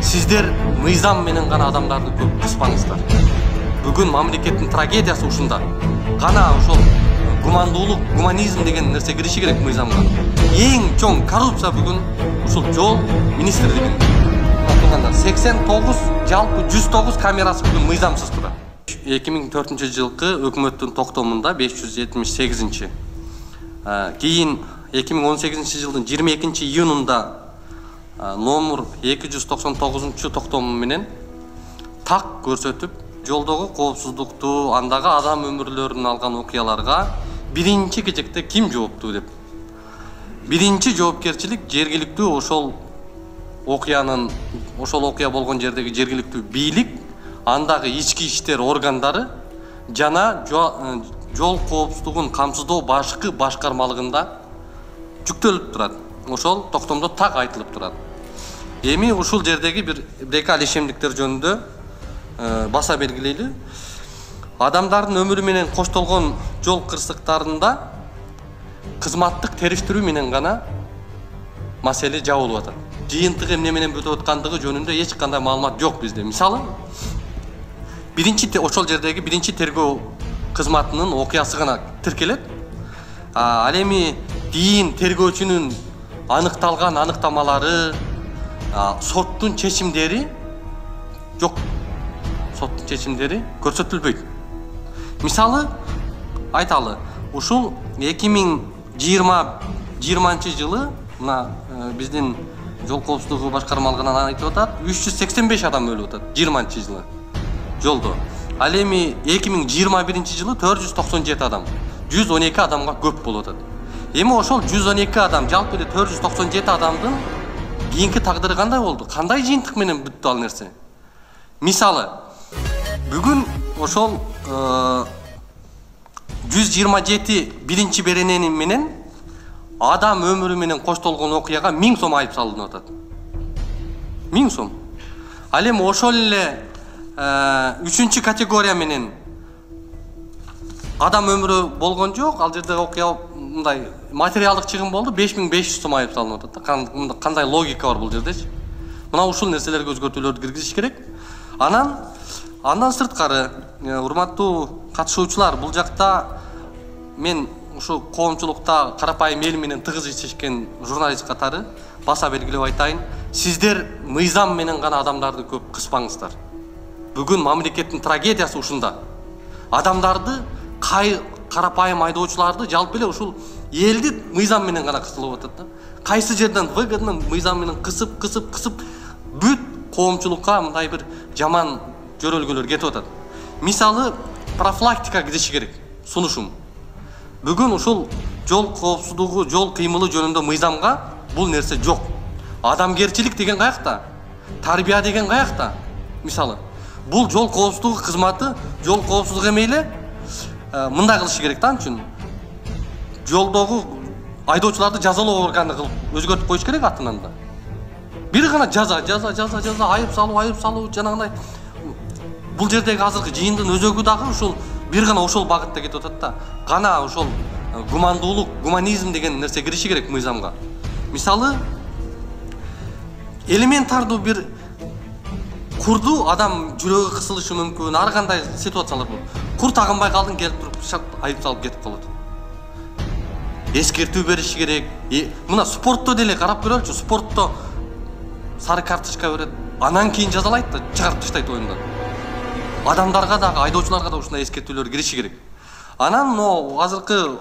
Сиздер мыйзам менен гана адамдарды көп кыспаңыздар. Бүгүн мамлекеттин трагедиясы ушунда. Гана ошол гумандуулук, гуманизм деген нерсе кириши керек мыйзамга. Эң чоң коррупция бүгүн ушул жол министрлигинин. 89 жалпы 109 камерасы бүгүн мыйзамсыз турат. 2004-жылкы өкмөттүн токтомунда 578-чи. Кийин 2018-жылдын 22-июнунда номер 299-чу токтому менен так көрсөтүп, жолдогу коопсуздукту, андагы адам өмүрлөрүн алган окуяларга биринчи кезекте ким жооптуу деп. Биринчи жоопкерчилик жергиликтүү ошол окуя болгон жердеги жергиликтүү бийлик, андагы ички иштер органдары жана жол коопсуздугун камсыздоо башкы башкармалыгында жүктөлүп турат. Ошол токтомдо так айтылып турат. Эми ушул жердеги бир алишемдиктер жөнүндө баса белгилейли. Адамдардын өмүрү менен коштолгон жол кырсыктарында кызматтык териштирүү менен гана маселе жабылып атат. Жыйынтыгы эмне менен бүтүп аткандыгы жөнүндө эч кандай маалымат жок бизде. Мисалы, ошол жердеги биринчи тергөө кызматынын окуясы гана тиркелет. Ал эми кийин тергөөчүнүн аныкталган аныктамалары, соттун чечимдери жок. Соттун чечимдери көрсөтүлбөйт. Мисалы, айталы, ушул 2020-жылы мына биздин жол коопсуздугу башкармалыгынан айтып атат, 385 адам өлүп атат 20-жылы жолдо. Ал эми 2021-жылы 497 адам, 112 адамга көп болуп атат. Эми ошол 112 адам, жалпы эле 497 адамдын кийинки тагдыры кандай болду? Кандай жыйынтык менен бүттү ал нерсе? Мисалы, бүгүн ошол 127 биринчи беренени менен адам өмүрү менен коштолгон окуяга 1000 сом айып салынып атат. 1000 сом. Ал эми ошол эле 3-чү категория менен адам өмүрү болгон жок, ал жерде окуя мындай материалдык чыгым болду, 5500 сом айып салынып атат. Кандай логика бар бул жердечи? Мына ушул нерселерге өзгөртүүлөрдү киргизиш керек. Андан сырткары, урматтуу катышуучулар, бул жакта мен ушу коомчулукта карапайым эл менен тыгыз иштешкен журналист катары баса белгилеп айтайын, сиздер мыйзам менен гана адамдарды көп кыспаңыздар. Бүгүн мамлекеттин трагедиясы ушунда. Адамдарды, карапайым айдоочуларды, жалпы эле ушул элди мыйзам менен гана кысылып атат да. Кайсы жерден выгодно мыйзам менен кысып бүт коомчулукка мындай бир жаман жөрөлгөлөр кетип атат. Мисалы, профилактика кириши керек. Сунушум. Бүгүн ушул жол коопсуздугу, жол кыймылы жөнүндө мыйзамга бул нерсе жок. Адамгерчилик деген каякта? Тарбия деген каякта? Мисалы, бул жол коопсуздугу кызматы, жол коопсуздугу эме эле мындай кылышы керек да үчүн. Жолдогу айдоочуларды жазалоо органы кылып өзгөртүп коюш керек атынан да. Бир гана жаза, айып салуу, жанагындай. Бул жердеги азыркы жыйындын өзөгү дагы ушул бир гана ошол багытта кетип атат да. Гана ошол гумандуулук, гуманизм деген нерсе кириши керек мыйзамга. Мисалы, элементардуу бир курду адам жүрөгү кысылышы мүмкүн, ар кандай ситуациялар болот. Кур тагынбай калдың, келип туруп айып салып кетип калат. Эскертүү бериш керек. Мына спортто деле карап көрөлчү, спортто сары карточка берет, анан кийин жазалайт да, чыгарып таштайт оюндан. Адамдарга дагы, айдоочуларга да ушундай эскертүүлөр кириши керек. Анан азыркы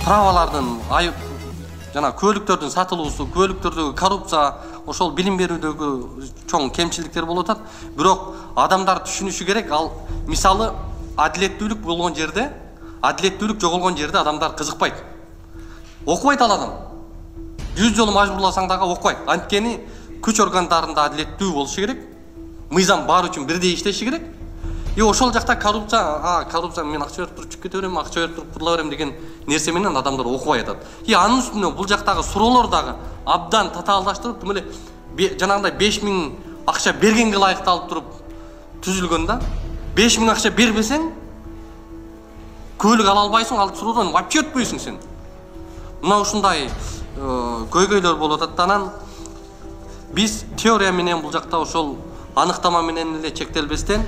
правалардын жана көлүктөрдүн сатылуусу, көлүктөрдөгү коррупция, ошол билим берүүдөгү чоң кемчиликтер болуп атат. Бирок адамдар түшүнүшү керек, ал мисалы адилеттүүлүк болгон жерде, адилеттүүлүк жоголгон жерде адамдар кызыкпайт. Окубайт ал адам. 100 жолу мажбурласаң дагы окубайт. Анткени күч органдарында адилеттүү болушу керек. Мыйзам баары үчүн бирдей иштеши керек. Ошол жакта коррупция мен акча берип туруп чыгып кете берем, акча берип туруп курла берем деген нерсе менен адамдар окубай атат. Анын үстүнө бул жактагы суроолор дагы абдан татаалдаштырып, тим эле жанагындай 5000 акча бергенге ылайыкталып туруп түзүлгөн да. 5000 акча бербесең көлүк ала албайсың, ал суроодон вообще өтпөйсүң сен. Мына ушундай көйгөйлөр болуп атат. Анан Биз теория менен бул жакта ошол аныктама менен эле чектелбестен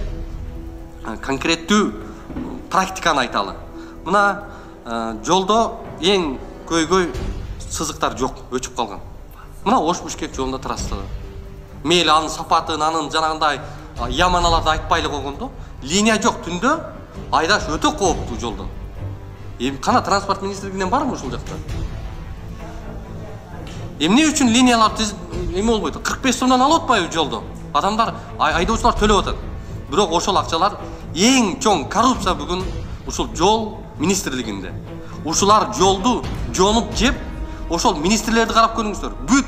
конкреттүү практиканы айталы. Мына жолдо эң көйгөй сызыктар жок, өчүп калган. Мына Ош-Бишкек жолунда трассада. Мейли анын сапатын, анын жанагындай яманаларды айтпай эле койгондо, линия жок, түндө айдаш өтө кооптуу жолдо. Кана транспорт министрлигинен барбы ушул жакта? Эмне үчүн линиялар эме болбойт? 45 сомдон алып атпайбы жолдо? Адамдар, айдоочулар төлөп атат. Бирок ошол акчалар эң чоң коррупция бүгүн ушул жол министрлигинде. Ушулар жолду жонуп жеп, ошол министрлерди карап көрүңүздөр. Бүт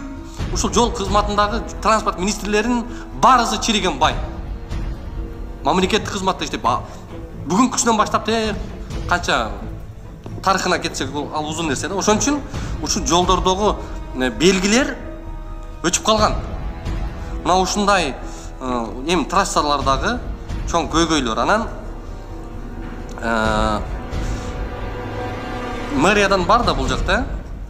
ушул жол кызматындагы транспорт министрлеринин баарысы чириген бай. Мамлекеттик кызматта иштеп, бүгүнкү күнүнөн баштап канча тарыхына кетсек, ал узун нерсе да. Ошон үчүн ушул жолдордогу белгилер өчүп калган. Мына ушундай эми трассалардагы чоң көйгөйлөр. Анан мэриядан бар да бул жакта.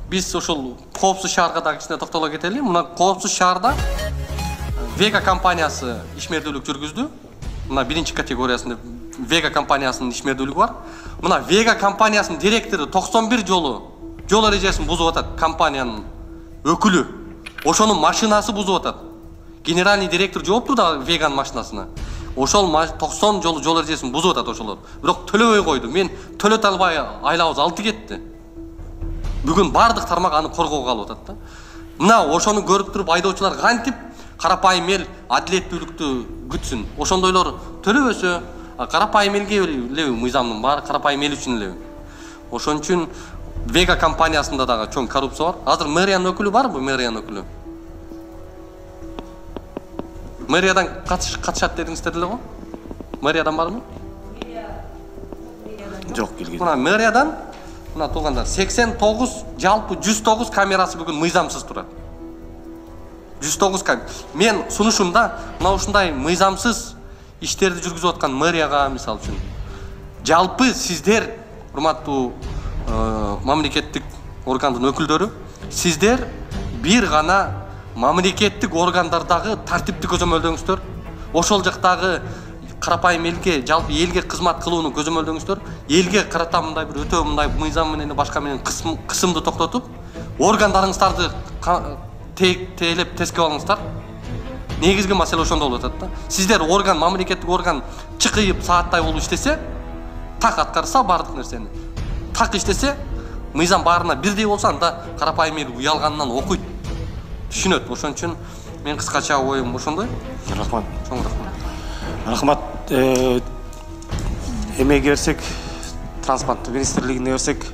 Биз ошол коопсуз шаарга да кичине токтоло кетели. Мына коопсуз шаарда Вега компаниясы ишмердүүлүк жүргүздү. Мына биринчи категориясында Вега компаниясынын ишмердүүлүгү бар. Мына Вега компаниясынын директору 91 жолу жол эрежесин бузуп атат, компаниянын өкүлү. Ошонун машинасы бузуп атат. Генеральный директор жоопту да Веганын машинасына. Ошол 90 жолу жол эрежесин бузуп атат ошолор. Бирок төлөбөй койду. Мен төлөтө албай айлабыз алты кетти. Бүгүн бардык тармак аны коргоого алып атат да. Мына ошону көрүп туруп айдоочулар кантип карапайым эл адилеттүүлүктү күтсүн. Ошондойлор төлөбөсө, карапайым элге эле мыйзамдын баары карапайым эл үчүн эле. Ошон үчүн Вега компаниясында дагы чоң коррупция бар. Азыр мэриянын өкүлү барбы, мэриянын өкүлү? Мэриядан катышат дедиңиздер эле го? Мэриядан барбы? Жок, келген. Мына мэриядан мына туугандар 89 жалпы 109 камерасы бүгүн мыйзамсыз турат. 109 камера. Мен сунушумда мына ушундай мыйзамсыз иштерди жүргүзүп аткан мэрияга мисалы үчүн жалпы сиздер, урматтуу мамлекеттик органдын өкүлдөрү, сиздер бир гана мамлекеттик органдардагы тартипти көзөмөлдөңүздөр. Ошол жактагы карапайым элге, жалпы элге кызмат кылууну көзөмөлдөңүздөр. Элге карата мындай бир өтө мындай мыйзам менен башка менен кысымды токтотуп, органдарыңыздарды тейлеп тескеп алыңыздар. Негизги маселе ошондо болуп атат да. Сиздер орган, мамлекеттик орган чыкыйып сааттай болуп иштесе, так аткарса бардык нерсени. Так иштесе, мыйзам баарына бирдей болсо, анда карапайым эл уялганынан окуйт, түшүнөт. Ошон үчүн мен кыскача оюм ошондой. Рахмат. Чоң рахмат. Рахмат. Эмеге берсек, транспорт министрлигине берсек,